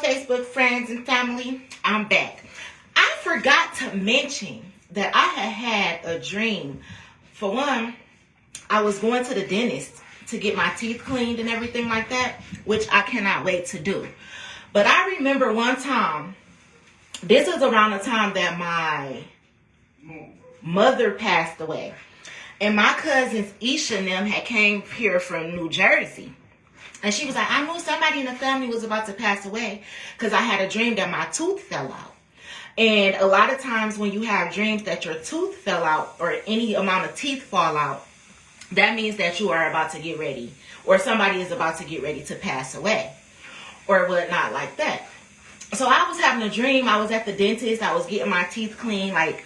Facebook friends and family, I'm back. I forgot to mention that I had a dream. For one, I was going to the dentist to get my teeth cleaned and everything like that, which I cannot wait to do. But I remember one time, this is around the time that my mother passed away. And my cousins, Isha and them, had came here from New Jersey. And she was like, I knew somebody in the family was about to pass away because I had a dream that my tooth fell out. And a lot of times when you have dreams that your tooth fell out or any amount of teeth fall out, that means that you are about to get ready or somebody is about to get ready to pass away or whatnot like that. So I was having a dream. I was at the dentist. I was getting my teeth cleaned. Like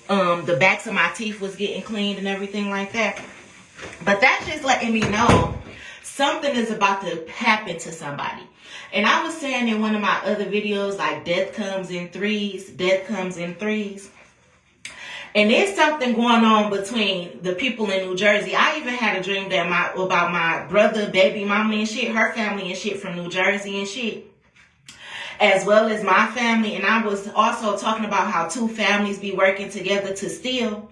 the backs of my teeth was getting cleaned and everything like that. But that's just letting me know something is about to happen to somebody. And I was saying in one of my other videos, like death comes in threes, death comes in threes. And there's something going on between the people in New Jersey. I even had a dream that about my brother, baby mama and shit, her family and shit from New Jersey and shit, as well as my family. And I was also talking about how two families be working together to steal.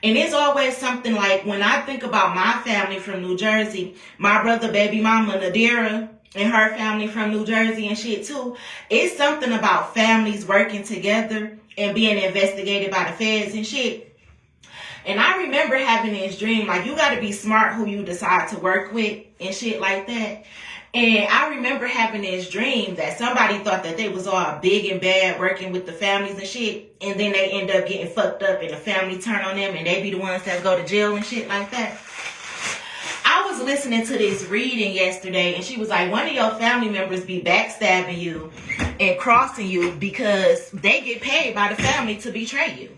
And it's always something like when I think about my family from New Jersey, my brother, baby mama, Nadira, and her family from New Jersey and shit too. It's something about families working together and being investigated by the feds and shit. And I remember having this dream, like you got to be smart who you decide to work with and shit like that. And I remember having this dream that somebody thought that they was all big and bad working with the families and shit. And then they end up getting fucked up and the family turn on them and they be the ones that go to jail and shit like that. I was listening to this reading yesterday and she was like, one of your family members be backstabbing you and crossing you because they get paid by the family to betray you.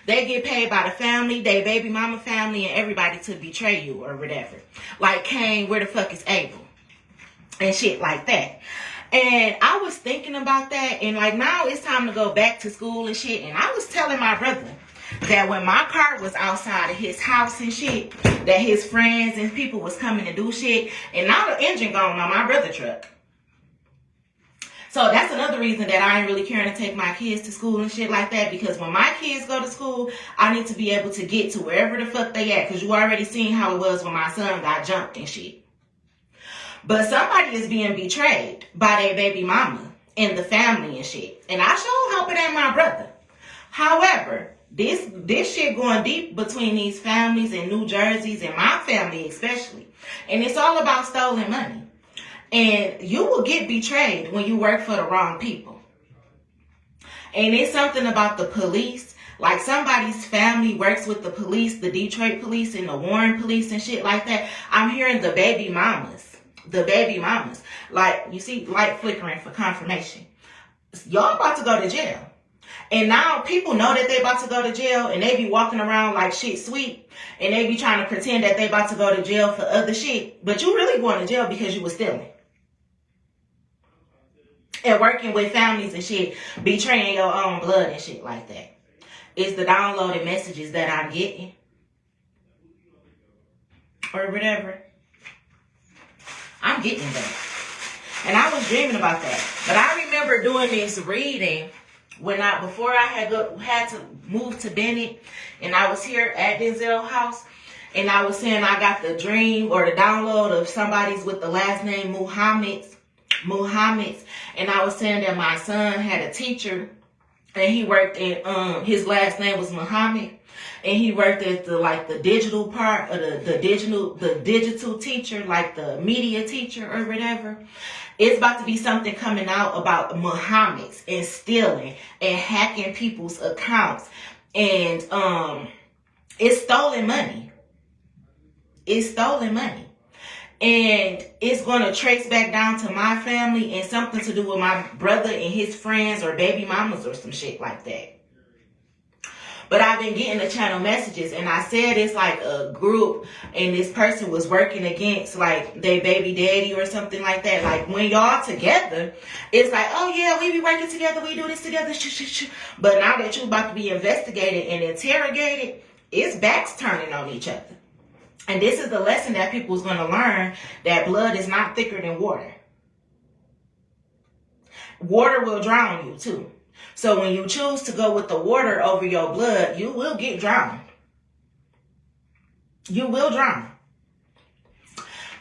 They get paid by the family, they baby mama family and everybody to betray you or whatever. Like Cain, where the fuck is Abel? And shit like that. And I was thinking about that and like now it's time to go back to school and shit. And I was telling my brother that when my car was outside of his house and shit, that his friends and people was coming to do shit. And now the engine gone on my brother's truck. So that's another reason that I ain't really caring to take my kids to school and shit like that. Because when my kids go to school, I need to be able to get to wherever the fuck they at. Because you already seen how it was when my son got jumped and shit. But somebody is being betrayed by their baby mama and the family and shit. And I sure hope it ain't my brother. However, this shit going deep between these families in New Jersey's and my family especially. And it's all about stolen money. And you will get betrayed when you work for the wrong people. And it's something about the police. Like somebody's family works with the police, the Detroit police and the Warren police and shit like that. I'm hearing the baby mamas. The baby mamas. Like, you see light flickering for confirmation. Y'all about to go to jail. And now people know that they about to go to jail and they be walking around like shit sweet. And they be trying to pretend that they about to go to jail for other shit. But you really going to jail because you was stealing. And working with families and shit. Betraying your own blood and shit like that. It's the downloaded messages that I'm getting. Or whatever. I'm getting that. And I was dreaming about that. But I remember doing this reading before I had to move to Bennett. And I was here at Denzel's house. And I was saying I got the dream or the download of somebody's with the last name Muhammad's. And I was saying that my son had a teacher. And he worked in, his last name was Muhammad. And he worked at the digital part of the digital teacher, like the media teacher or whatever. It's about to be something coming out about Muhammad's and stealing and hacking people's accounts. And it's stolen money. It's stolen money. And it's going to trace back down to my family and something to do with my brother and his friends or baby mamas or some shit like that. But I've been getting the channel messages and I said it's like a group and this person was working against like their baby daddy or something like that. Like when y'all together, it's like, oh yeah, we be working together, we do this together. But now that you're about to be investigated and interrogated, it's backs turning on each other. And this is the lesson that people is going to learn, that blood is not thicker than water. water will drown you too. So when you choose to go with the water over your blood, you will get drowned. You will drown.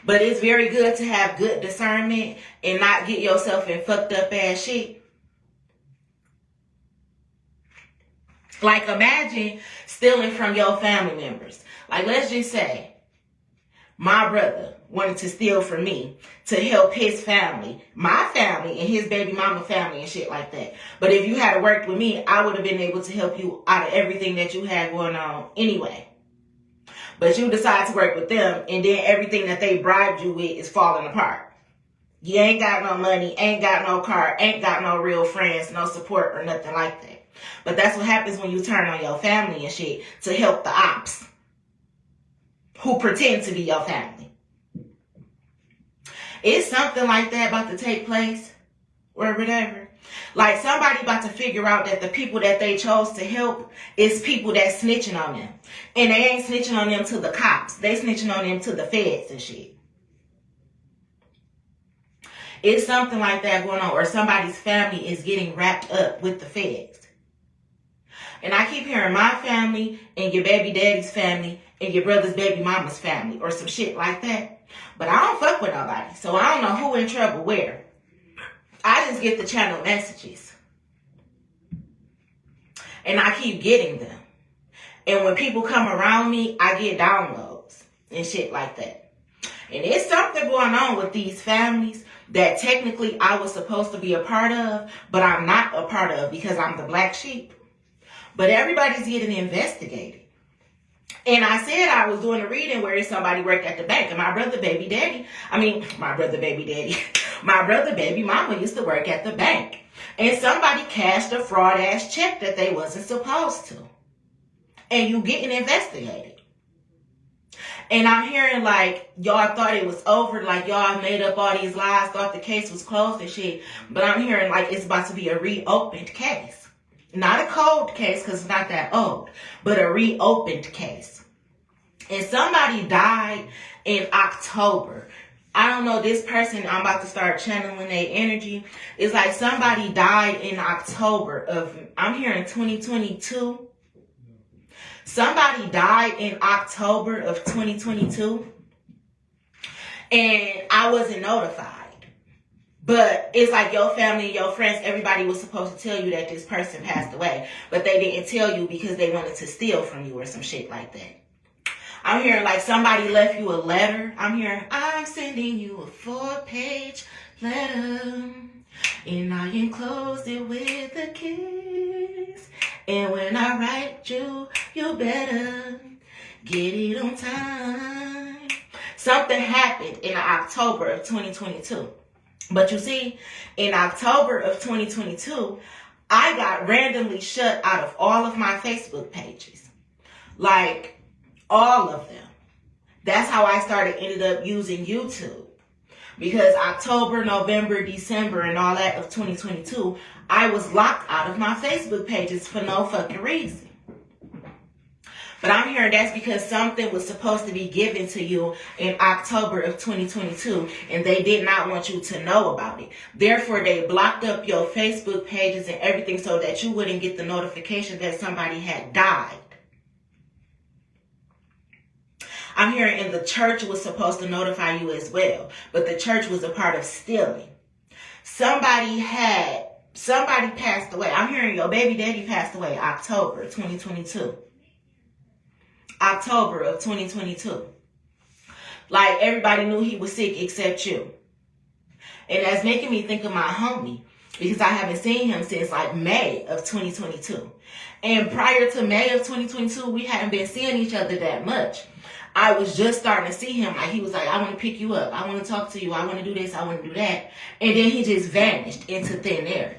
But it's very good to have good discernment and not get yourself in fucked up ass shit. Like, imagine stealing from your family members. Like, let's just say my brother wanted to steal from me to help his family, my family, and his baby mama family and shit like that. But if you had worked with me, I would have been able to help you out of everything that you had going on anyway. But you decide to work with them, and then everything that they bribed you with is falling apart. You ain't got no money, ain't got no car, ain't got no real friends, no support or nothing like that. But that's what happens when you turn on your family and shit to help the ops who pretend to be your family. Is something like that about to take place or whatever? Like, somebody about to figure out that the people that they chose to help is people that's snitching on them. And they ain't snitching on them to the cops. They snitching on them to the feds and shit. It's something like that going on. Or somebody's family is getting wrapped up with the feds. And I keep hearing my family and your baby daddy's family and your brother's baby mama's family or some shit like that. But I don't fuck with nobody. So I don't know who in trouble where. I just get the channel messages. And I keep getting them. And when people come around me, I get downloads and shit like that. And it's something going on with these families that technically I was supposed to be a part of, but I'm not a part of because I'm the black sheep. But everybody's getting investigated. And I said I was doing a reading where somebody worked at the bank. And my brother baby mama used to work at the bank. And somebody cashed a fraud ass check that they wasn't supposed to. And you getting investigated. And I'm hearing like y'all thought it was over. Like y'all made up all these lies, thought the case was closed and shit. But I'm hearing like it's about to be a reopened case. Not a cold case because it's not that old, but a reopened case. And somebody died in October. I don't know, this person, I'm about to start channeling their energy. It's like somebody died in October of, I'm hearing 2022. Somebody died in October of 2022. And I wasn't notified. But it's like your family and your friends, everybody was supposed to tell you that this person passed away. But they didn't tell you because they wanted to steal from you or some shit like that. I'm hearing like somebody left you a letter. I'm hearing, I'm sending you a 4-page letter. And I enclosed it with a kiss. And when I write you, you better get it on time. Something happened in October of 2022. But you see, in October of 2022, I got randomly shut out of all of my Facebook pages. Like, all of them. That's how I ended up using YouTube. Because October, November, December, and all that of 2022, I was locked out of my Facebook pages for no fucking reason. But I'm hearing that's because something was supposed to be given to you in October of 2022, and they did not want you to know about it. Therefore, they blocked up your Facebook pages and everything so that you wouldn't get the notification that somebody had died. I'm hearing and the church was supposed to notify you as well, but the church was a part of stealing. Somebody passed away. I'm hearing your baby daddy passed away October 2022. October of 2022. Like, everybody knew he was sick except you. And that's making me think of my homie, because I haven't seen him since like May of 2022. And prior to May of 2022, we hadn't been seeing each other that much. I was just starting to see him. Like, he was like, I want to pick you up. I want to talk to you. I want to do this. I want to do that. And then he just vanished into thin air.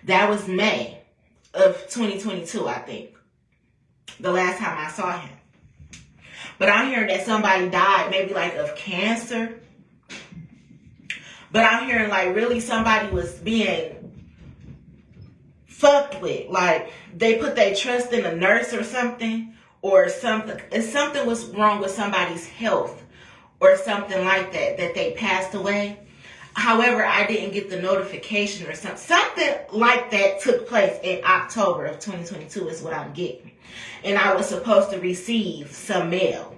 That was May of 2022, I think. The last time I saw him. But I'm hearing that somebody died, maybe like of cancer. But I'm hearing like really somebody was being fucked with. Like, they put their trust in a nurse or something. Or something. If something was wrong with somebody's health. or something like that, that they passed away. However, I didn't get the notification or something like that took place in October of 2022 is what I'm getting. And I was supposed to receive some mail.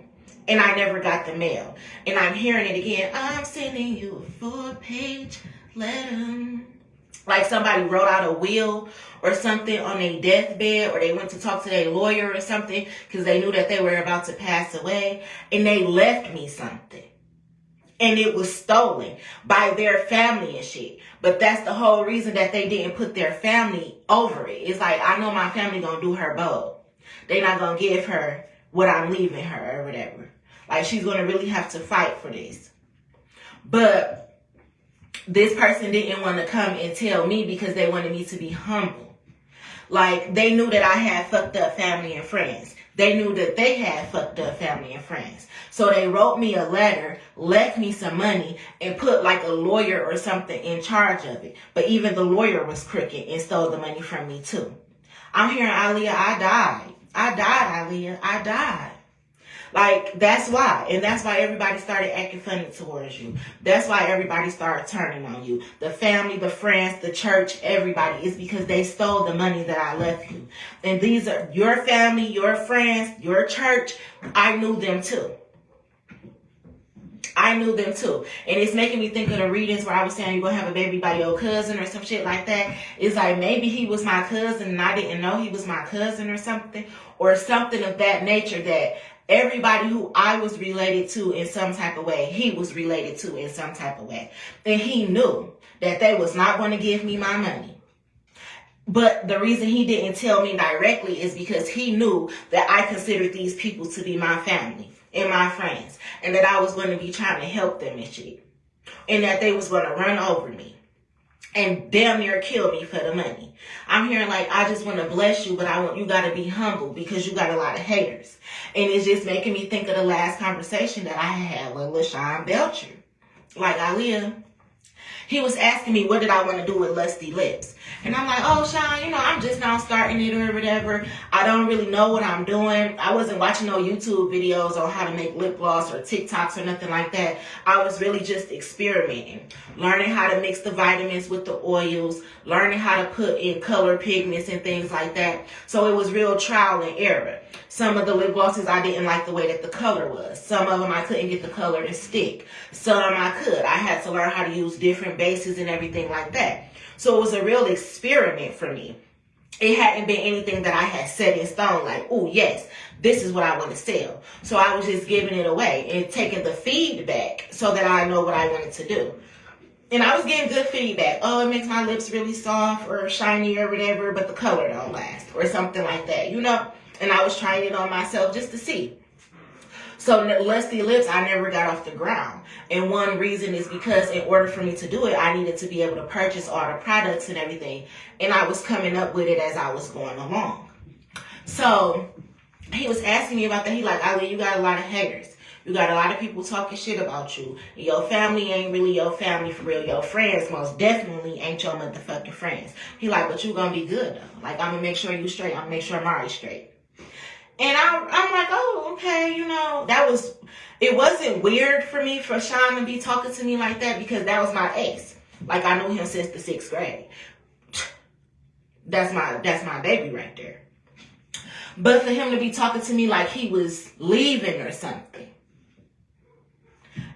And I never got the mail. And I'm hearing it again. I'm sending you a 4-page letter. Like somebody wrote out a will or something on their deathbed, or they went to talk to their lawyer or something because they knew that they were about to pass away. And they left me something. And it was stolen by their family and shit. But that's the whole reason that they didn't put their family over it. It's like, I know my family gonna do her bold. They not gonna give her what I'm leaving her or whatever. Like, she's gonna really have to fight for this. But this person didn't want to come and tell me because they wanted me to be humble. Like, they knew that I had fucked up family and friends. They knew that they had fucked up family and friends. So they wrote me a letter, left me some money, and put like a lawyer or something in charge of it. But even the lawyer was crooked and stole the money from me too. I'm hearing, AALIYAH, I died. I died, AALIYAH. I died. Like, that's why. And that's why everybody started acting funny towards you. That's why everybody started turning on you. The family, the friends, the church, everybody. It's because they stole the money that I left you. And these are your family, your friends, your church. I knew them too. I knew them too. And it's making me think of the readings where I was saying you're going to have a baby by your cousin or some shit like that. It's like maybe he was my cousin and I didn't know he was my cousin or something. Or something of that nature, that everybody who I was related to in some type of way, he was related to in some type of way. And he knew that they was not going to give me my money. But the reason he didn't tell me directly is because he knew that I considered these people to be my family and my friends. And that I was going to be trying to help them and shit. And that they was going to run over me. And damn near kill me for the money. I'm hearing like, I just want to bless you, but you got to be humble because you got a lot of haters. And it's just making me think of the last conversation that I had with LaShawn Belcher. Like, AALIYAH, he was asking me what did I want to do with Lusty Lips. And I'm like, oh, Sean, I'm just now starting it or whatever. I don't really know what I'm doing. I wasn't watching no YouTube videos on how to make lip gloss or TikToks or nothing like that. I was really just experimenting, learning how to mix the vitamins with the oils, learning how to put in color pigments and things like that. So it was real trial and error. Some of the lip glosses, I didn't like the way that the color was. Some of them, I couldn't get the color to stick. Some I could. I had to learn how to use different bases and everything like that. So it was a real experiment for me. It hadn't been anything that I had set in stone, like, oh, yes, this is what I want to sell. So I was just giving it away and taking the feedback so that I know what I wanted to do. And I was getting good feedback. Oh, it makes my lips really soft or shiny or whatever, but the color don't last or something like that, And I was trying it on myself just to see. So Lusty Lips, I never got off the ground. And one reason is because in order for me to do it, I needed to be able to purchase all the products and everything. And I was coming up with it as I was going along. So he was asking me about that. He like, AALIYAH, you got a lot of haters. You got a lot of people talking shit about you. Your family ain't really your family for real. Your friends most definitely ain't your motherfucking friends. He like, but you gonna be good though. Like, I'm gonna make sure you straight. I'm gonna make sure Mari's straight. And I'm like, oh, okay, it wasn't weird for me for Sean to be talking to me like that because that was my ex. Like, I knew him since the 6th grade. That's my baby right there. But for him to be talking to me like he was leaving or something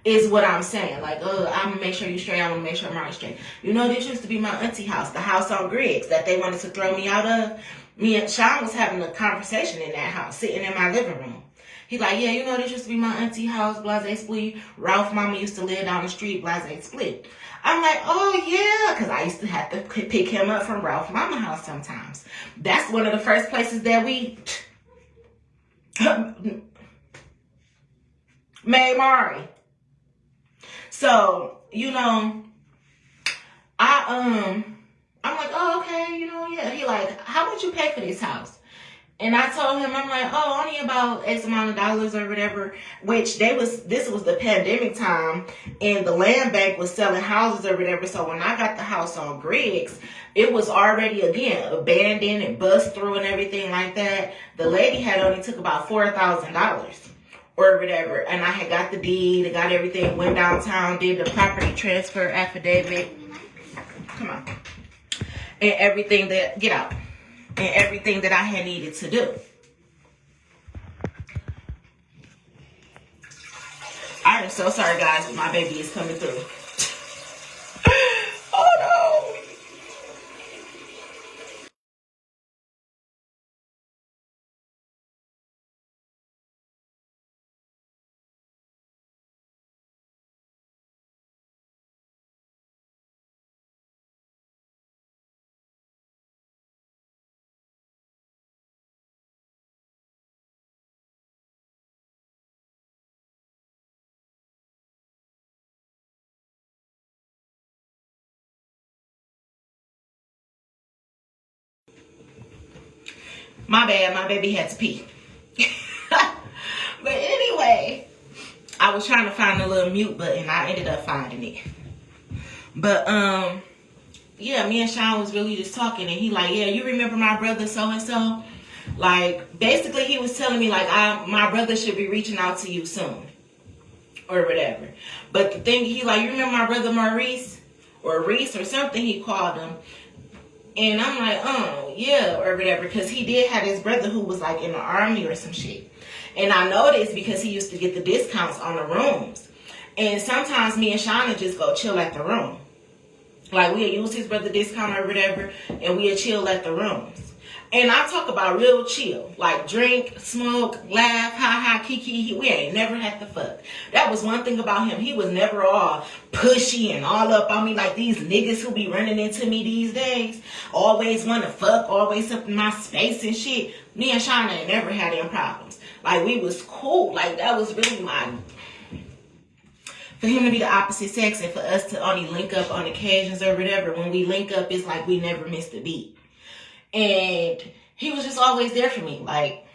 is what I'm saying. Like, I'm gonna make sure you straight. I'm gonna make sure Mari's straight. This used to be my auntie house, the house on Griggs that they wanted to throw me out of. Me and Sean was having a conversation in that house, sitting in my living room. He's like, yeah, this used to be my auntie house, blase split. Ralph mama used to live down the street, blase split. I'm like, oh yeah, because I used to have to pick him up from Ralph mama house sometimes. That's one of the first places that we made Mari. So, I'm like, oh, okay, yeah. He like, how much you pay for this house? And I told him, I'm like, oh, only about X amount of dollars or whatever, which this was the pandemic time and the land bank was selling houses or whatever. So when I got the house on Griggs, it was already, again, abandoned and bust through and everything like that. The lady had only took about $4,000 or whatever. And I had got the deed, I got everything, went downtown, did the property transfer affidavit. Come on. And everything that, get out. And everything that I had needed to do. I am so sorry, guys, but my baby is coming through. Oh, no. My bad, my baby had to pee. But anyway, I was trying to find the little mute button. I ended up finding it. But, yeah, me and Sean was really just talking. And he like, yeah, you remember my brother so-and-so? Like, basically he was telling me, like, my brother should be reaching out to you soon. Or whatever. But the thing, he like, you remember my brother Maurice? Or Reese or something he called him. And I'm like, oh, yeah, or whatever. Because he did have his brother who was like in the army or some shit. And I know this because he used to get the discounts on the rooms. And sometimes me and Shauna just go chill at the room. Like, we'll use his brother discount or whatever. And we'll chill at the rooms. And I talk about real chill. Like, drink, smoke, laugh, ha, kiki. We ain't never had to fuck. That was one thing about him. He was never all pushy and all up on me like these niggas who be running into me these days. Always want to fuck, always up in my space and shit. Me and Shauna ain't never had them problems. Like, we was cool. Like, that was really my... For him to be the opposite sex and for us to only link up on occasions or whatever. When we link up, it's like we never missed a beat. And he was just always there for me. Like,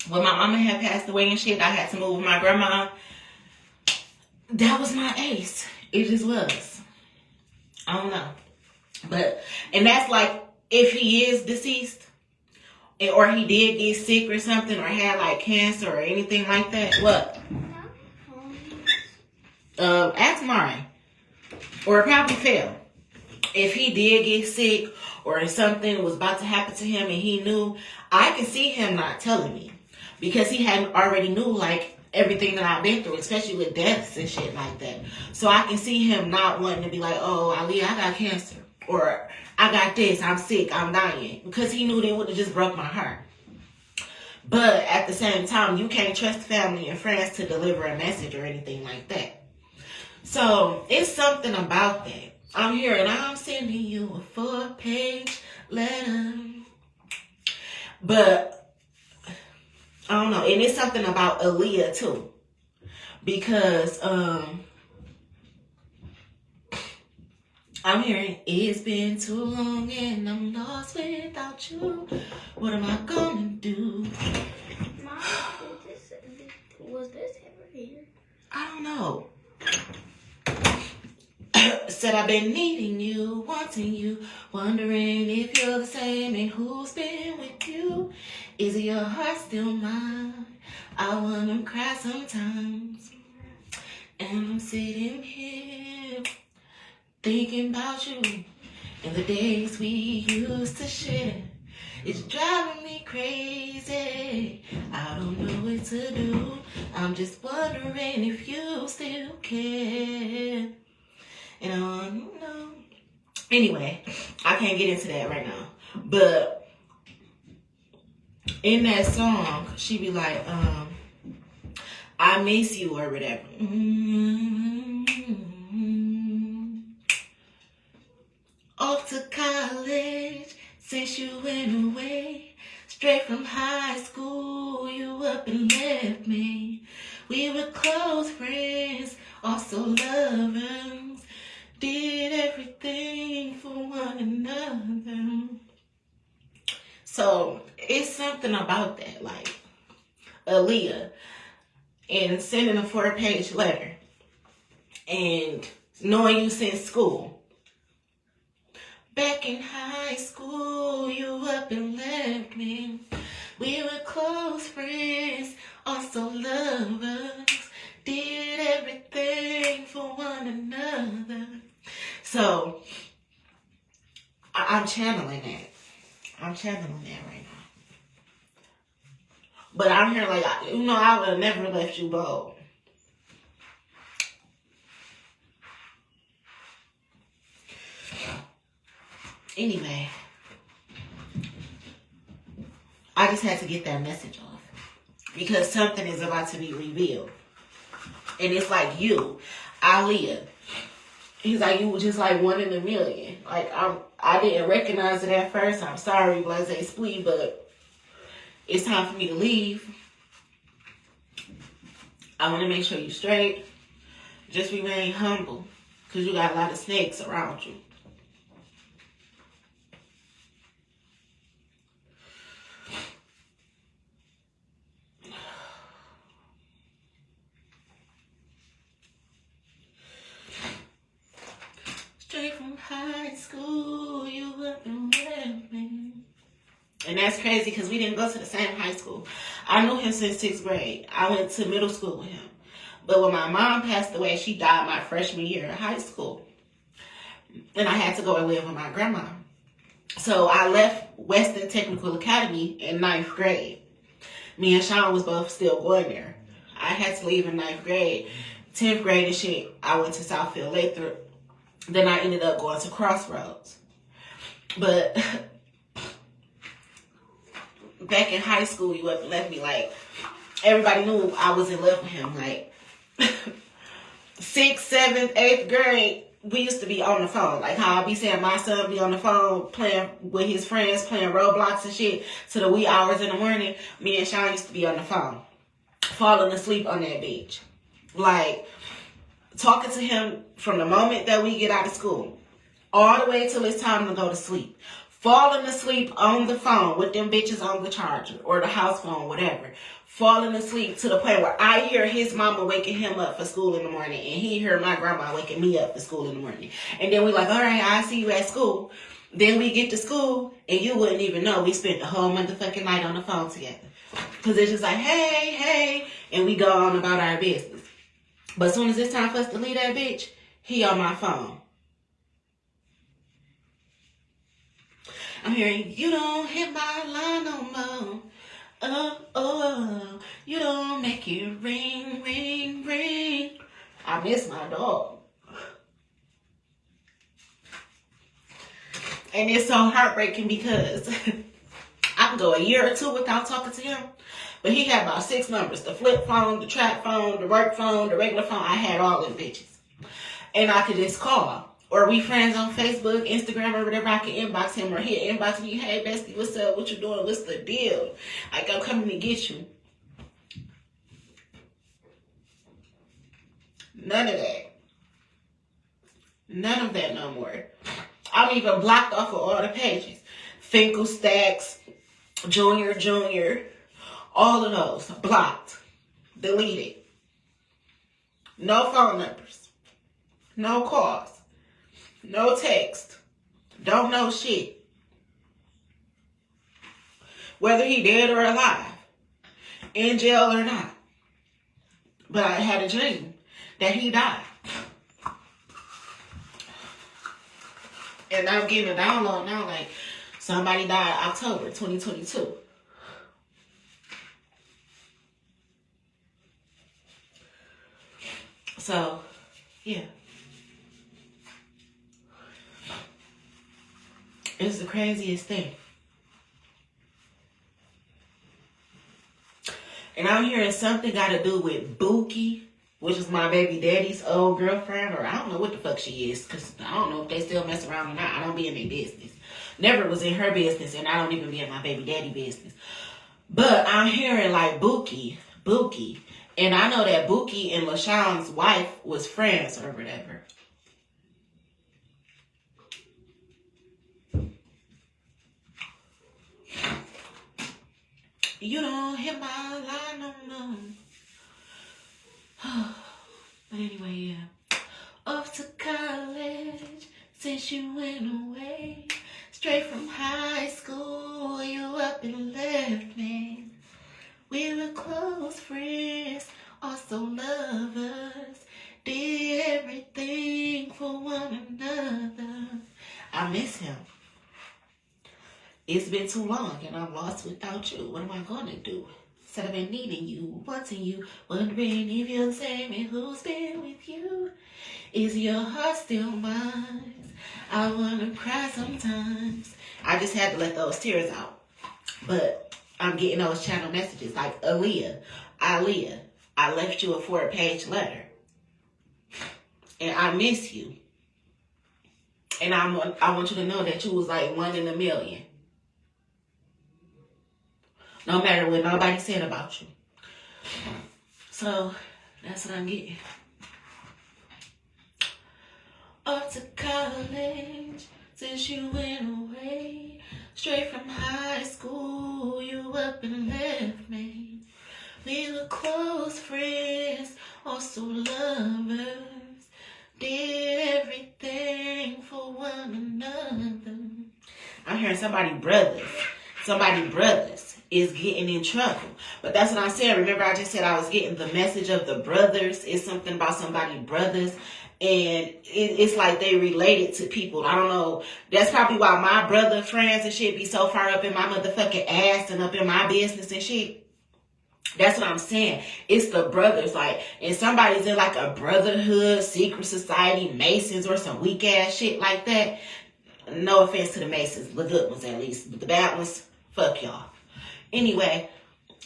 when my mama had passed away and shit, I had to move with my grandma. That was my ace. It just was. I don't know. But, and that's like, if he is deceased, or he did get sick or something, or had like cancer or anything like that. What? Ask Mari. Or probably Phil. If he did get sick, or if something was about to happen to him and he knew, I can see him not telling me. Because he hadn't already knew, like, everything that I've been through, especially with deaths and shit like that. So I can see him not wanting to be like, oh, AALIYAH, I got cancer. Or, I got this, I'm sick, I'm dying. Because he knew they would have just broke my heart. But at the same time, you can't trust family and friends to deliver a message or anything like that. So, it's something about that. I'm here and I'm sending you a 4-page letter. But, I don't know. And it's something about AALIYAH too. Because, I'm hearing, it's been too long and I'm lost without you. What am I gonna do? Mom, was this ever here? I don't know. Said I've been needing you, wanting you, wondering if you're the same and who's been with you. Is your heart still mine? I wanna cry sometimes. And I'm sitting here thinking about you and the days we used to share. It's driving me crazy. I don't know what to do. I'm just wondering if you still care. And no. Anyway, I can't get into that right now. But in that song, she be like, I miss you or whatever. Off to college since you went away. Straight from high school, you up and left me. We were close friends, also lovers. Did everything for one another. So, it's something about that, like, AALIYAH, and sending a 4-page letter, and knowing you since school. Back in high school, you up and left me. We were close friends, also lovers, did everything for one another. So, I'm channeling that. I'm channeling that right now. But I'm here like, I would have never left you bold. Anyway, I just had to get that message off. Because something is about to be revealed. And it's like you, AALIYAH. He's like, you were just like one in a million. Like, I didn't recognize it at first. I'm sorry, Blase Splee, but it's time for me to leave. I want to make sure you're straight. Just remain humble. Because you got a lot of snakes around you. Straight from high school, you up and with me. And that's crazy because we didn't go to the same high school. I knew him since 6th grade. I went to middle school with him. But when my mom passed away, she died my freshman year of high school. And I had to go and live with my grandma. So I left Weston Technical Academy in 9th grade. Me and Sean was both still going there. I had to leave in 9th grade. 10th grade and shit, I went to Southfield Lathrop. Then I ended up going to Crossroads. But back in high school, you left me like, everybody knew I was in love with him. Like, 6th, 7th, 8th grade, we used to be on the phone. Like how I be saying my son be on the phone playing with his friends, playing Roblox and shit to the wee hours in the morning. Me and Sean used to be on the phone, falling asleep on that bitch. Like, talking to him from the moment that we get out of school all the way till it's time to go to sleep. Falling asleep on the phone with them bitches on the charger or the house phone, whatever. Falling asleep to the point where I hear his mama waking him up for school in the morning and he hear my grandma waking me up for school in the morning. And then we like, all right, I'll see you at school. Then we get to school and you wouldn't even know we spent the whole motherfucking night on the phone together. Because it's just like, hey, hey, and we go on about our business. But as soon as it's time for us to leave that bitch, he on my phone. I'm hearing, you don't hit my line no more. Oh, oh, you don't make it ring, ring, ring. I miss my dog. And it's so heartbreaking because I can go a year or two without talking to him. But he had about 6 numbers. The flip phone, the trap phone, the work phone, the regular phone. I had all them bitches. And I could just call. Or we friends on Facebook, Instagram, or whatever. I can inbox him or he'll inbox me. Hey, bestie, what's up? What you doing? What's the deal? Like, I'm coming to get you. None of that. None of that no more. I'm even blocked off of all the pages. Finkel Stacks, Junior. All of those. Blocked. Deleted. No phone numbers. No calls. No text. Don't know shit. Whether he dead or alive. In jail or not. But I had a dream that he died. And I'm getting a download now like somebody died October 2022. So, yeah. It's the craziest thing. And I'm hearing something got to do with Buki, which is my baby daddy's old girlfriend, or I don't know what the fuck she is, because I don't know if they still mess around or not. I don't be in their business. Never was in her business, and I don't even be in my baby daddy business. But I'm hearing like Buki. And I know that Buki and LaShawn's wife was friends or whatever. You don't hit my line no more. But anyway, yeah. Off to college since you went away. Straight from high school, you up and left me. We were close friends, also lovers. Did everything for one another. I miss him. It's been too long and I'm lost without you. What am I gonna do? Instead of been needing you, wanting you, wondering if you're the same and who's been with you. Is your heart still mine? I wanna cry sometimes. I just had to let those tears out. But I'm getting those channel messages like, AALIYAH, I left you a 4-page letter. And I miss you. And I want you to know that you was like 1 in a million. No matter what nobody said about you. So, that's what I'm getting. Off to college, since you went away. Straight from high school, you up and left me. We were close friends, also lovers. Did everything for one another. I'm hearing somebody brothers is getting in trouble. But that's what I'm saying. Remember I just said I was getting the message of the brothers. It's something about somebody brothers. And it's like they related to people. I don't know. That's probably why my brother friends and shit be so far up in my motherfucking ass and up in my business and shit. That's what I'm saying. It's the brothers. Like, and somebody's in like a brotherhood, secret society, Masons or some weak ass shit like that. No offense to the Masons. The good ones at least. But the bad ones, fuck y'all. Anyway,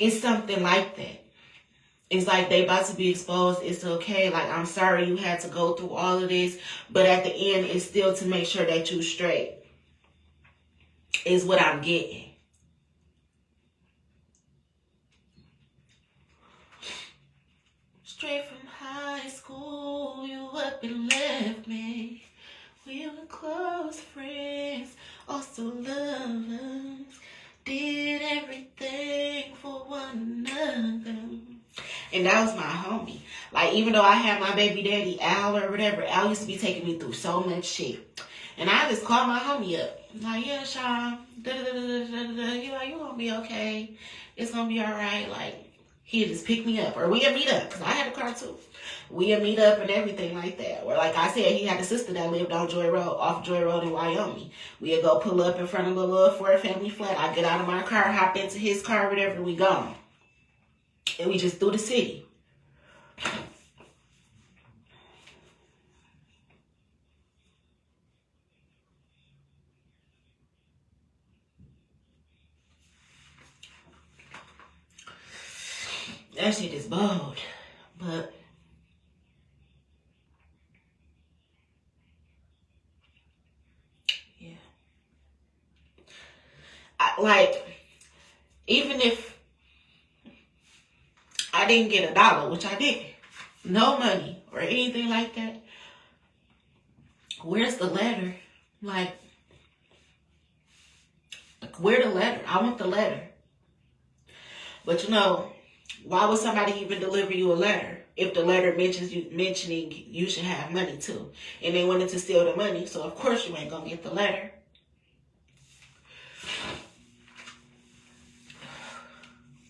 it's something like that. It's like they about to be exposed. It's okay. Like, I'm sorry you had to go through all of this. But at the end, it's still to make sure that you straight. Is what I'm getting. Straight from high school, you up and left me. We were close friends, also lovers. Did everything for one another. And that was my homie. Like, even though I had my baby daddy, Al or whatever, Al used to be taking me through so much shit. And I just called my homie up. Like, yeah, Sean, you gonna be okay. It's gonna be all right. Like, he'd just pick me up. Or we'd meet up, because I had a car too. We'd meet up and everything like that. Or like I said, he had a sister that lived on Joy Road, off Joy Road in Wyoming. We'd go pull up in front of the little Ford family flat. I'd get out of my car, hop into his car, whatever, we gone. And we just through the city. That shit is bold. But yeah. Like, even if I didn't get $1, which I didn't, no money or anything like that, where's the letter? Like, where the letter? I want the letter. But you know, why would somebody even deliver you a letter if the letter mentioning you should have money too? And they wanted to steal the money, so of course you ain't gonna get the letter.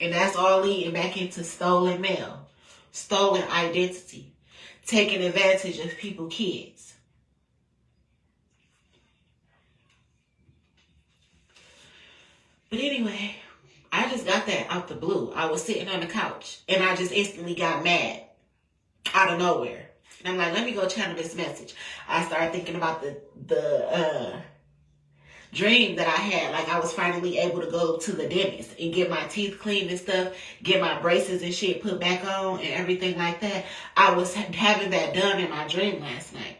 And that's all leading back into stolen mail, stolen identity, taking advantage of people's kids. But anyway, I just got that out the blue. I was sitting on the couch and I just instantly got mad out of nowhere. And I'm like, let me go channel this message. I started thinking about the dream that I had. Like, I was finally able to go to the dentist and get my teeth cleaned and stuff, get my braces and shit put back on and everything like that. I was having that done in my dream last night.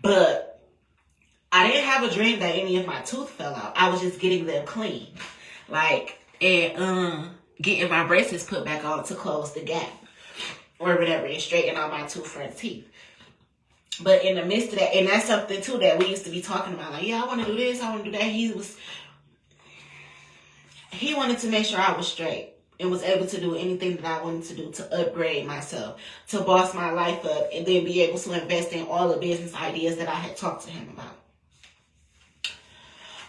But I didn't have a dream that any of my teeth fell out. I was just getting them clean. Like, and getting my braces put back on to close the gap or whatever and straighten out my 2 front teeth. But in the midst of that, and that's something too that we used to be talking about. Like, yeah, I want to do this, I want to do that. He wanted to make sure I was straight and was able to do anything that I wanted to do to upgrade myself, to boss my life up, and then be able to invest in all the business ideas that I had talked to him about.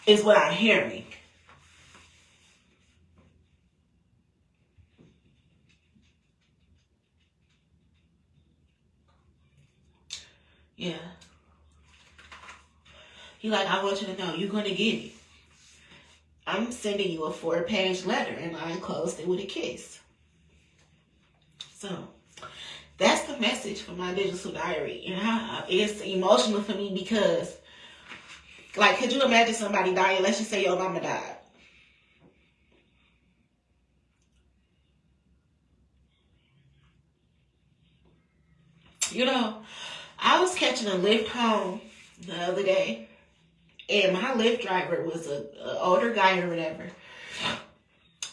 Is what I'm hearing. Yeah. He like, I want you to know you're going to get it. I'm sending you a 4-page letter, and I enclosed it with a kiss. So, that's the message for my digital diary. And it's emotional for me because, like, could you imagine somebody dying? Let's just say your mama died. You know, I was catching a Lyft home the other day, and my Lyft driver was an older guy or whatever.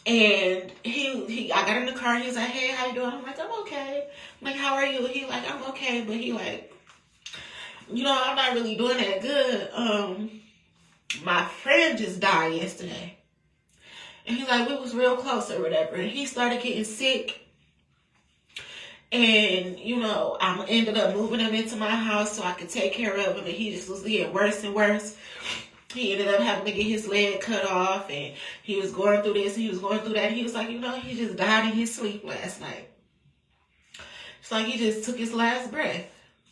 And I got in the car. He was like, "Hey, how you doing?" I'm like, "I'm okay." I'm like, "How are you?" He like, "I'm okay," but he like, I'm not really doing that good. My friend just died yesterday, and he's like, we was real close or whatever. And he started getting sick. And, I ended up moving him into my house so I could take care of him. And he just was getting worse and worse. He ended up having to get his leg cut off. And he was going through this and he was going through that. And he was like, he just died in his sleep last night. It's like he just took his last breath.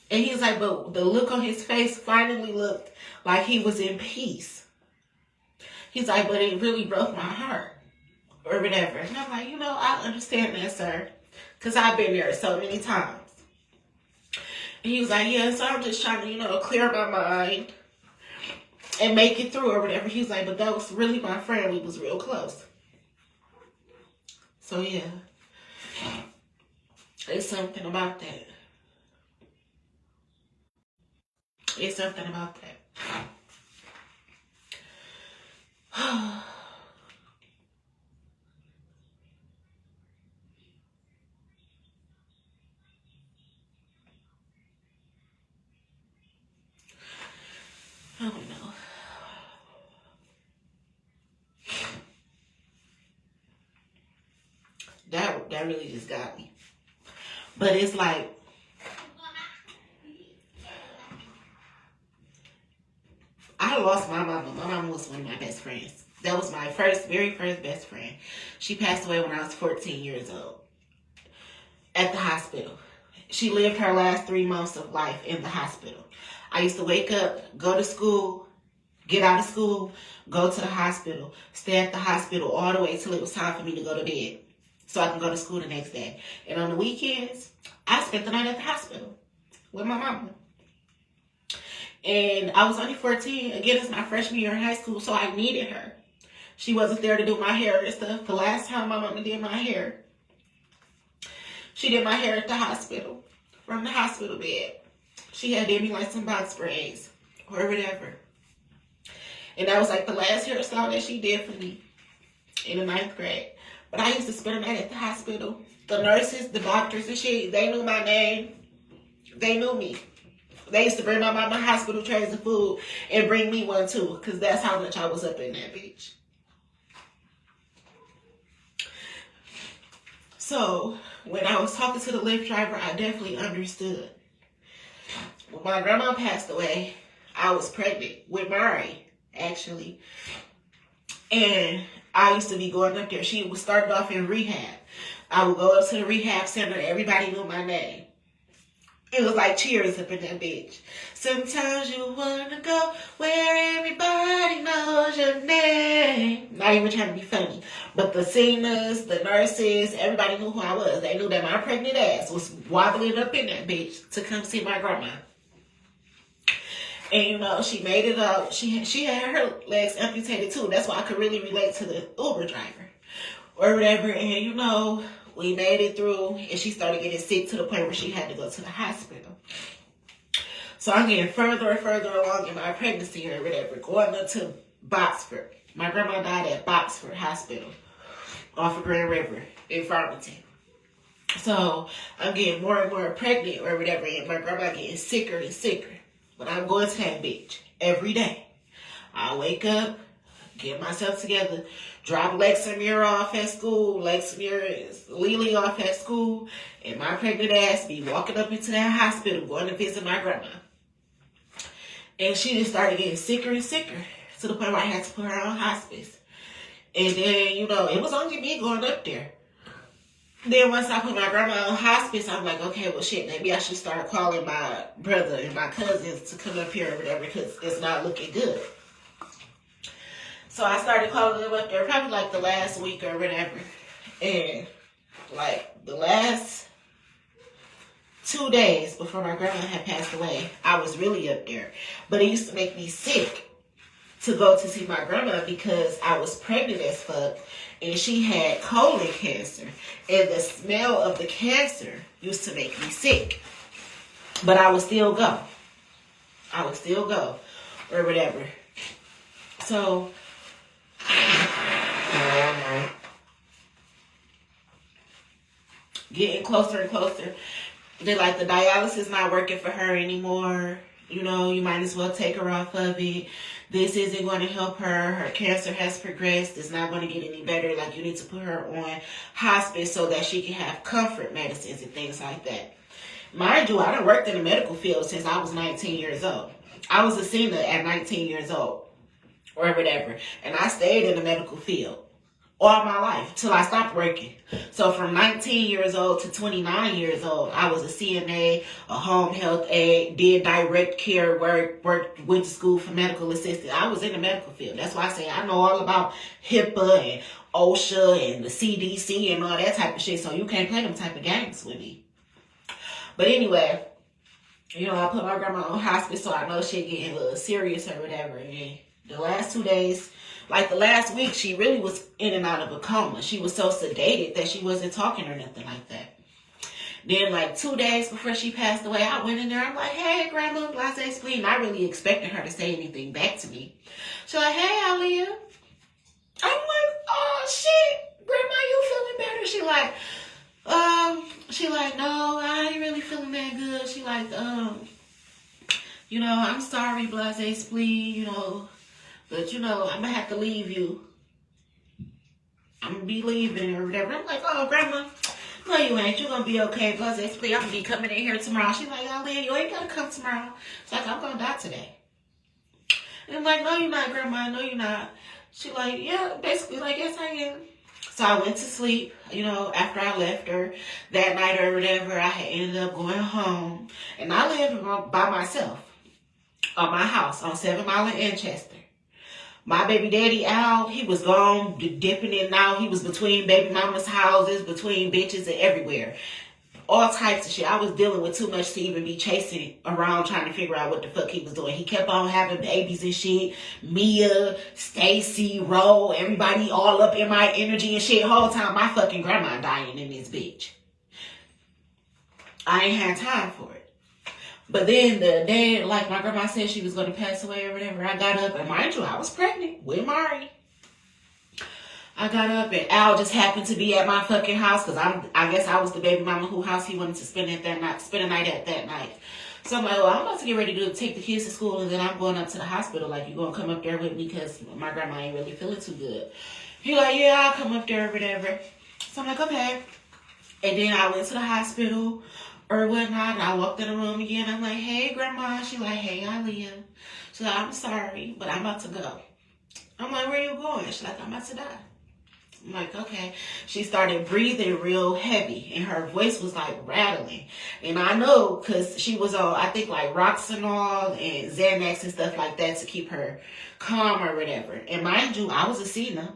And he was like, but the look on his face finally looked like he was in peace. He's like, but it really broke my heart. Or whatever. And I'm like, I understand that, sir. Because I've been there so many times. And he was like, yeah, so I'm just trying to, clear my mind and make it through or whatever. He was like, but that was really my friend. We was real close. So, yeah. It's something about that. It's something about that. I don't know. That really just got me. But it's like, I lost my mama. My mama was one of my best friends. That was my very first best friend. She passed away when I was 14 years old at the hospital. She lived her last 3 months of life in the hospital. I used to wake up, go to school, get out of school, go to the hospital, stay at the hospital all the way till it was time for me to go to bed so I can go to school the next day. And on the weekends, I spent the night at the hospital with my mama. And I was only 14. Again, it's my freshman year in high school, so I needed her. She wasn't there to do my hair and stuff. The last time my mama did my hair, she did my hair at the hospital, from the hospital bed. She had did me like some box braids or whatever. And that was like the last hairstyle that she did for me in the 9th grade. But I used to spend the night at the hospital. The nurses, the doctors and shit, they knew my name. They knew me. They used to bring my mama hospital trays of food and bring me one too, because that's how much I was up in that bitch. So, when I was talking to the Lyft driver, I definitely understood. When my grandma passed away, I was pregnant with Mari, actually. And I used to be going up there. She was started off in rehab. I would go up to the rehab center. Everybody knew my name. It was like Cheers up in that bitch. Sometimes you want to go where everybody knows your name. Not even trying to be funny. But the singers, the nurses, everybody knew who I was. They knew that my pregnant ass was wobbling up in that bitch to come see my grandma. And, she made it up. She had her legs amputated too. That's why I could really relate to the Uber driver or whatever. And, we made it through, and she started getting sick to the point where she had to go to the hospital. So I'm getting further and further along in my pregnancy or whatever, going up to Boxford. My grandma died at Boxford Hospital off of Grand River in Farmington. So I'm getting more and more pregnant or whatever, and my grandma getting sicker and sicker. But I'm going to that bitch every day. I wake up, get myself together, drop Lex and Mira off at school, Lex, Mira, Lily off at school, and my pregnant ass be walking up into that hospital going to visit my grandma. And she just started getting sicker and sicker to the point where I had to put her on hospice. And then, it was only me going up there. Then once I put my grandma on hospice, I'm like, okay, well, shit, maybe I should start calling my brother and my cousins to come up here or whatever, because it's not looking good. So I started calling them up there probably like the last week or whatever. And like the last 2 days before my grandma had passed away, I was really up there. But it used to make me sick to go to see my grandma because I was pregnant as fuck and she had colon cancer. And the smell of the cancer used to make me sick. But I would still go. Or whatever. So getting closer and closer. They're like, the dialysis not working for her anymore. You know, you might as well take her off of it. This isn't going to help her. Her cancer has progressed. It's not going to get any better. Like, you need to put her on hospice so that she can have comfort medicines and things like that. Mind you, I done worked in the medical field since I was 19 years old. I was a senior at 19 years old or whatever. And I stayed in the medical field all my life till I stopped working. So from 19 years old to 29 years old, I was a CNA, a home health aide, did direct care work, went to school for medical assistant. I was in the medical field. That's why I say I know all about HIPAA and OSHA and the CDC and all that type of shit. So you can't play them type of games with me. But anyway, you know, I put my grandma on hospice, so I know she getting a little serious or whatever. And the last 2 days, like the last week, she really was in and out of a coma. She was so sedated that she wasn't talking or nothing like that. Then like 2 days before she passed away, I went in there. I'm like, hey, Grandma, blase spleen. Not really expecting her to say anything back to me. She's like, hey, AALIYAH. I'm like, oh, shit, Grandma, you feeling better? She like, no, I ain't really feeling that good. She like, you know, I'm sorry, blase spleen, you know. But, you know, I'm going to have to leave you. I'm going to be leaving or whatever. I'm like, oh, Grandma, no, you ain't. You're going to be okay. Blase, please, I'm going to be coming in here tomorrow. She's like, AALIYAH, you ain't got to come tomorrow. She's like, I'm going to die today. And I'm like, no, you're not, Grandma. No, you're not. She's like, yeah, basically, like, yes, I am. So I went to sleep, you know, after I left her that night or whatever. I had ended up going home. And I lived by myself on my house on 7 Mile in Manchester. My baby daddy, Al, he was gone, dipping in and out. He was between baby mama's houses, between bitches and everywhere. All types of shit. I was dealing with too much to even be chasing around trying to figure out what the fuck he was doing. He kept on having babies and shit. Mia, Stacy, Ro, everybody all up in my energy and shit. Whole time my fucking grandma dying in this bitch. I ain't had time for it. But then the day, like my grandma said she was going to pass away or whatever, I got up, and mind you, I was pregnant with Mari. I got up, and Al just happened to be at my fucking house, because I guess I was the baby mama whose house he wanted to spend a night at that night. So I'm like, well, I'm about to get ready to take the kids to school, and then I'm going up to the hospital. Like, you going to come up there with me, because my grandma ain't really feeling too good. He like, yeah, I'll come up there or whatever. So I'm like, okay. And then I went to the hospital or whatnot, and I walked in the room again. I'm like, hey, Grandma. She like, hey, AALIYAH. She's like, I'm sorry, but I'm about to go. I'm like, where you going? She's like, I'm about to die. I'm like, okay. She started breathing real heavy, and her voice was like rattling. And I know because she was on, I think, like Roxanol and Xanax and stuff like that to keep her calm or whatever. And mind you, I was a senior.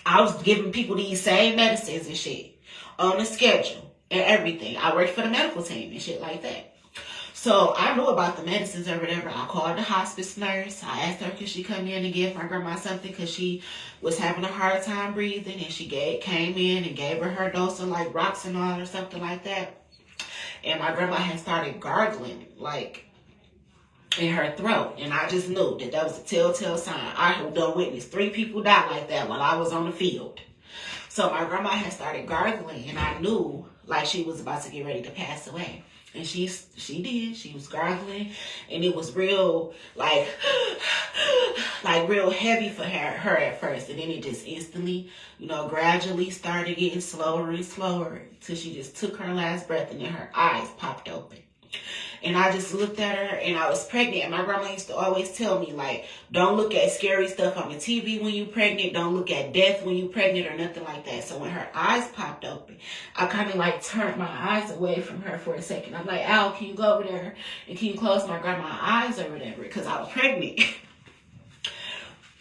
I was giving people these same medicines and shit on the schedule and everything. I worked for the medical team and shit like that. So I knew about the medicines or whatever. I called the hospice nurse. I asked her could she come in and give my grandma something because she was having a hard time breathing. And she came in and gave her dose of like Roxanol or something like that. And my grandma had started gargling like in her throat. And I just knew that was a telltale sign. I had done witnessed 3 people die like that while I was on the field. So my grandma had started gargling, and I knew like she was about to get ready to pass away. And she did. She was gargling, and it was real like real heavy for her at first. And then it just instantly, you know, gradually started getting slower and slower till she just took her last breath, and then her eyes popped open. And I just looked at her, and I was pregnant. And my grandma used to always tell me, like, don't look at scary stuff on the TV when you're pregnant. Don't look at death when you're pregnant or nothing like that. So when her eyes popped open, I kind of like turned my eyes away from her for a second. I'm like, Al, can you go over there and can you close my grandma's eyes or whatever? Because I was pregnant.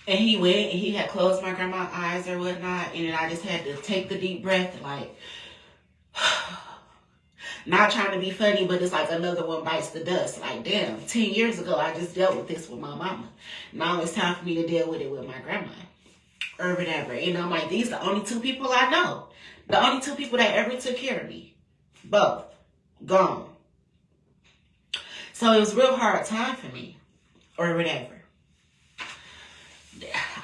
And he went and he had closed my grandma's eyes or whatnot. And then I just had to take the deep breath, like, not trying to be funny, but it's like another one bites the dust. Like, damn, 10 years ago, I just dealt with this with my mama. Now it's time for me to deal with it with my grandma or whatever. And I'm like, these are the only 2 people I know. The only 2 people that ever took care of me. Both. Gone. So it was a real hard time for me or whatever.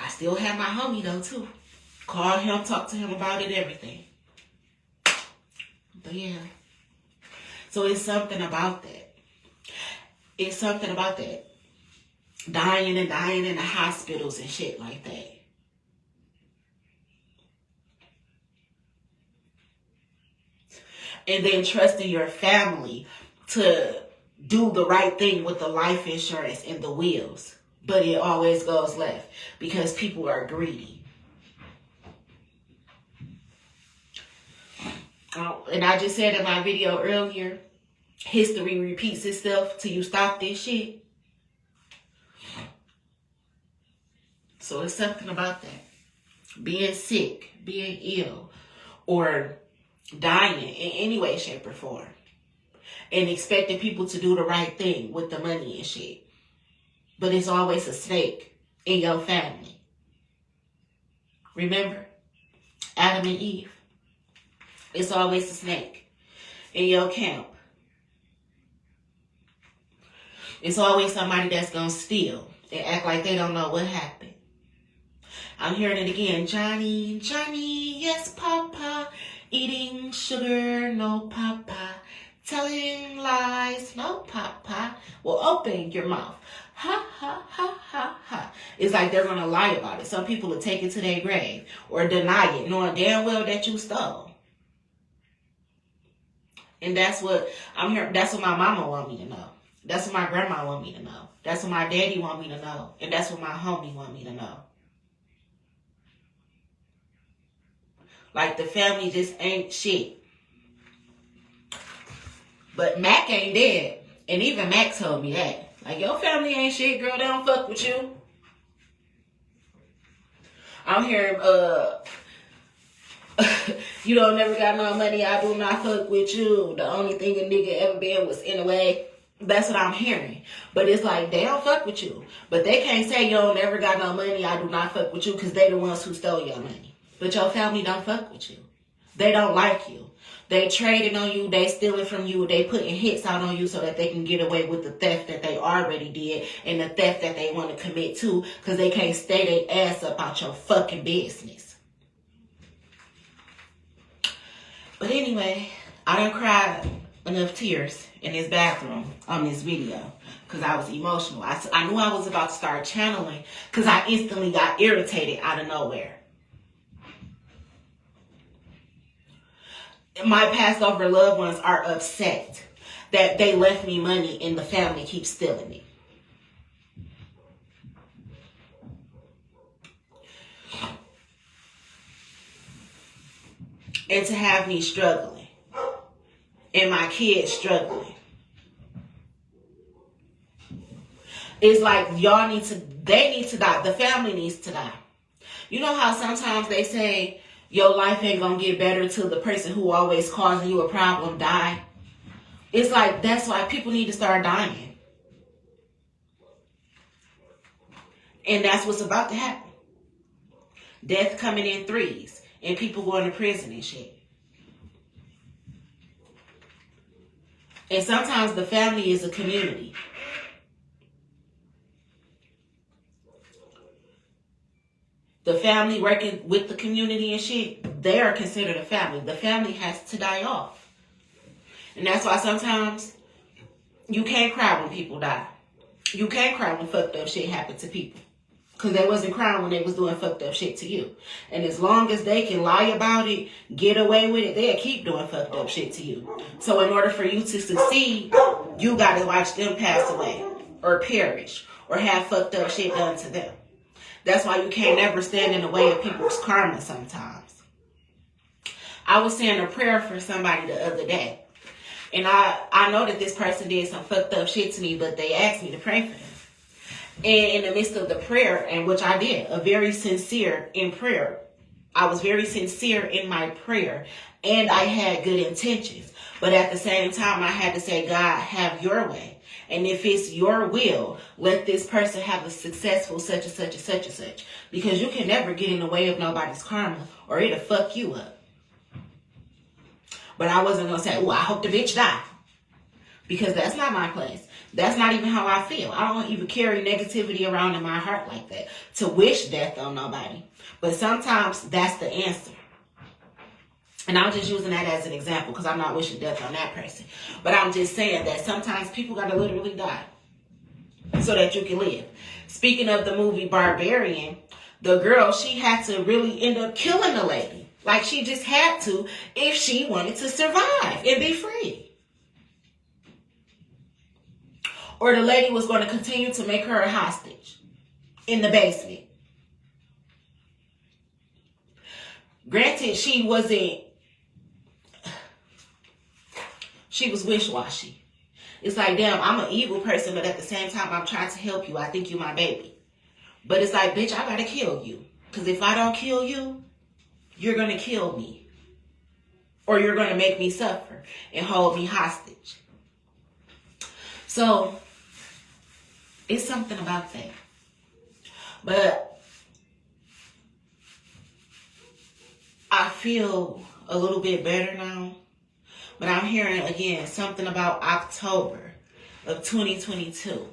I still have my homie, though, too. Call him, talk to him about it, everything. But, yeah. So it's something about that. It's something about that. Dying in the hospitals and shit like that. And then trusting your family to do the right thing with the life insurance and the wills. But it always goes left because people are greedy. And I just said in my video earlier, history repeats itself till you stop this shit. So it's something about that. Being sick, being ill, or dying in any way, shape, or form. And expecting people to do the right thing with the money and shit. But it's always a snake in your family. Remember? Adam and Eve. It's always a snake in your camp. It's always somebody that's going to steal and act like they don't know what happened. I'm hearing it again. Johnny, Johnny, yes, Papa. Eating sugar, no, Papa. Telling lies, no, Papa. Well, open your mouth. Ha, ha, ha, ha, ha. It's like they're going to lie about it. Some people will take it to their grave or deny it, knowing damn well that you stole. And that's what I'm here. That's what my mama want me to know. That's what my grandma want me to know. That's what my daddy want me to know. And that's what my homie want me to know. Like the family just ain't shit. But Mac ain't dead. And even Mac told me that. Like, your family ain't shit, girl. They don't fuck with you. I'm hearing, you don't never got no money. I do not fuck with you. The only thing a nigga ever been was in a way. That's what I'm hearing. But it's like, they don't fuck with you. But they can't say, you don't never got no money. I do not fuck with you. Because they the ones who stole your money. But your family don't fuck with you. They don't like you. They trading on you. They stealing from you. They putting hits out on you so that they can get away with the theft that they already did and the theft that they want to commit to because they can't stay their ass up out your fucking business. But anyway, I done cried enough tears in this bathroom on this video because I was emotional. I knew I was about to start channeling because I instantly got irritated out of nowhere. My passed over loved ones are upset that they left me money and the family keeps stealing it. And to have me struggling and my kids struggling. It's like they need to die. The family needs to die. You know how sometimes they say, your life ain't gonna get better till the person who always causing you a problem die. It's like that's why people need to start dying. And that's what's about to happen. Death coming in threes and people going to prison and shit. And sometimes the family is a community. The family working with the community and shit, they are considered a family. The family has to die off. And that's why sometimes you can't cry when people die. You can't cry when fucked up shit happened to people. Because they wasn't crying when they was doing fucked up shit to you. And as long as they can lie about it, get away with it, they'll keep doing fucked up shit to you. So in order for you to succeed, you got to watch them pass away or perish or have fucked up shit done to them. That's why you can't ever stand in the way of people's karma sometimes. I was saying a prayer for somebody the other day. And I know that this person did some fucked up shit to me, but they asked me to pray for them. And in the midst of the prayer, and which I did, a very sincere in prayer. I was very sincere in my prayer. And I had good intentions. But at the same time, I had to say, God, have your way. And if it's your will, let this person have a successful such and such and such and such. Because you can never get in the way of nobody's karma or it'll fuck you up. But I wasn't going to say, oh, I hope the bitch die. Because that's not my place. That's not even how I feel. I don't even carry negativity around in my heart like that. To wish death on nobody. But sometimes that's the answer. And I'm just using that as an example because I'm not wishing death on that person. But I'm just saying that sometimes people got to literally die so that you can live. Speaking of the movie Barbarian, the girl, she had to really end up killing the lady. Like she just had to if she wanted to survive and be free. Or the lady was going to continue to make her a hostage in the basement. Granted, she was wish-washy. It's like, damn, I'm an evil person, but at the same time, I'm trying to help you. I think you my baby. But it's like, bitch, I gotta kill you. Because if I don't kill you, you're going to kill me. Or you're going to make me suffer and hold me hostage. So, it's something about that. But I feel a little bit better now. But I'm hearing, again, something about October of 2022.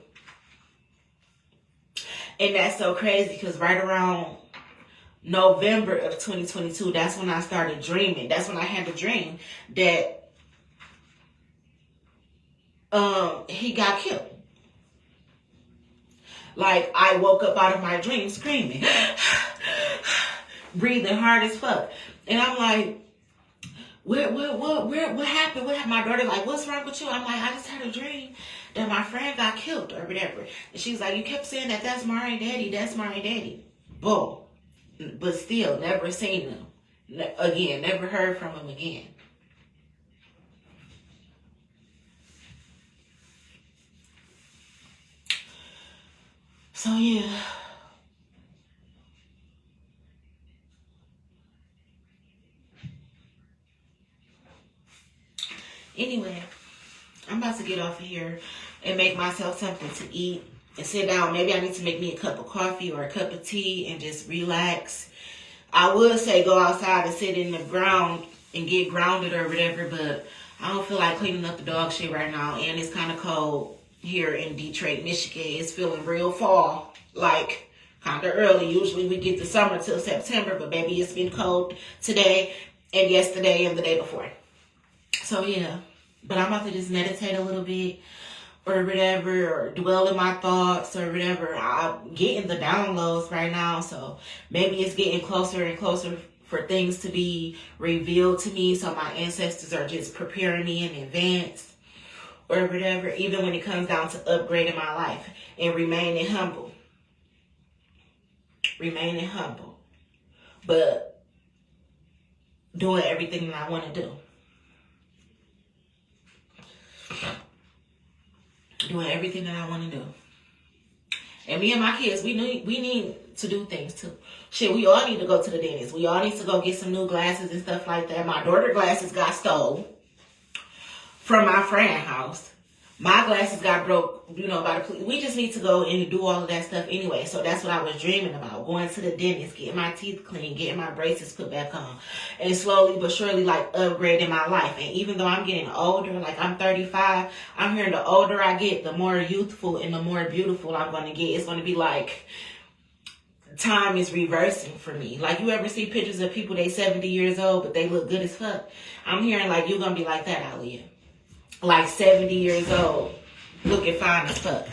And that's so crazy because right around November of 2022, that's when I started dreaming. That's when I had the dream that he got killed. Like, I woke up out of my dream screaming, breathing hard as fuck. And I'm like, what happened? What happened? My daughter like, what's wrong with you? I'm like, I just had a dream that my friend got killed or whatever. And she's like, you kept saying that's Mari Daddy, that's Mari Daddy. Boom. But still, never seen him again, never heard from him again. So yeah. Anyway, I'm about to get off of here and make myself something to eat and sit down. Maybe I need to make me a cup of coffee or a cup of tea and just relax. I would say go outside and sit in the ground and get grounded or whatever, but I don't feel like cleaning up the dog shit right now. And it's kind of cold here in Detroit, Michigan. It's feeling real fall, like kind of early. Usually we get the summer till September, but baby, it's been cold today and yesterday and the day before. So yeah, but I'm about to just meditate a little bit or whatever, or dwell in my thoughts or whatever. I'm getting the downloads right now, so maybe it's getting closer and closer for things to be revealed to me, so my ancestors are just preparing me in advance or whatever, even when it comes down to upgrading my life and remaining humble. Remaining humble, but doing everything that I want to do. Doing everything that I want to do. And me and my kids, we need to do things too. Shit, we all need to go to the dentist. We all need to go get some new glasses and stuff like that. My daughter's glasses got stolen from my friend's house. My glasses got broke, by the police. We just need to go and do all of that stuff anyway. So that's what I was dreaming about. Going to the dentist, getting my teeth cleaned, getting my braces put back on. And slowly but surely, upgrading my life. And even though I'm getting older, I'm 35, I'm hearing the older I get, the more youthful and the more beautiful I'm going to get. It's going to be like time is reversing for me. Like, you ever see pictures of people, they 70 years old, but they look good as fuck? I'm hearing you're going to be like that, AALIYAH. 70 years old, looking fine as fuck.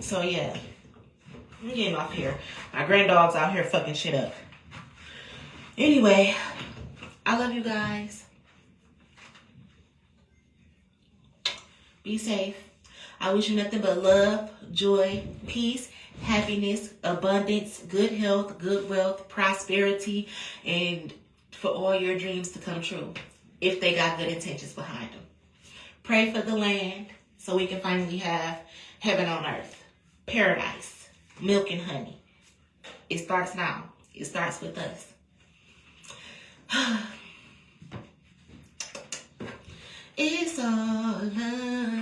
So yeah, I'm getting off here. My granddog's out here fucking shit up. Anyway, I love you guys. Be safe. I wish you nothing but love, joy, peace, happiness, abundance, good health, good wealth, prosperity, and for all your dreams to come true if they got good intentions behind them. Pray for the land so we can finally have heaven on earth, paradise, milk and honey. It starts now. It starts with us. It's all love.